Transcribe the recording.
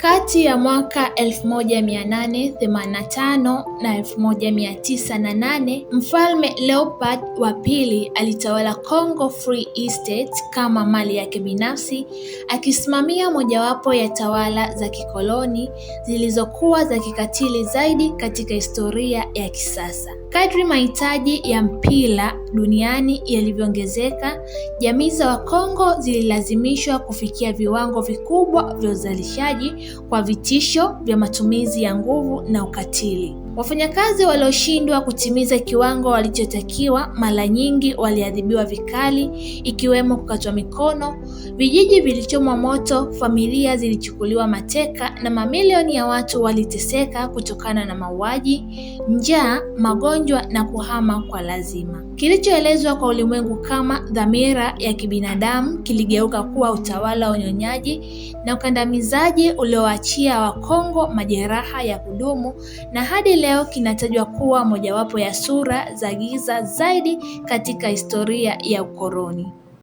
Kati ya mwaka 1885 na 1908, Mfalme Leopold wa pili alitawala Congo Free State kama mali yake binafsi, akisimamia mojawapo ya tawala za kikoloni zilizokuwa za kikatili zaidi katika historia ya kisasa. Kadri mahitaji ya mpira duniani yalivyoongezeka, jamii za Wakongo zililazimishwa kufikia viwango vikubwa vya uzalishaji kwa vitisho vya matumizi ya nguvu na ukatili. Wafanyakazi walioshindwa kutimiza kiwango walichotakiwa mara nyingi waliadhibiwa vikali, ikiwemo kukatwa mikono, vijiji vilichomwa moto, familia zilichukuliwa mateka na mamilioni ya watu waliteseka kutokana na mauaji, njaa, magonjwa na kuhama kwa lazima. Kilichoelezwa kwa ulimwengu kama dhamira ya kibinadamu kiligeuka kuwa utawala wa unyonyaji na ukandamizaji ulioachia Wakongo majeraha ya kudumu, na hadi leo kinatajwa kuwa mojawapo ya sura za giza zaidi katika historia ya ukoloni.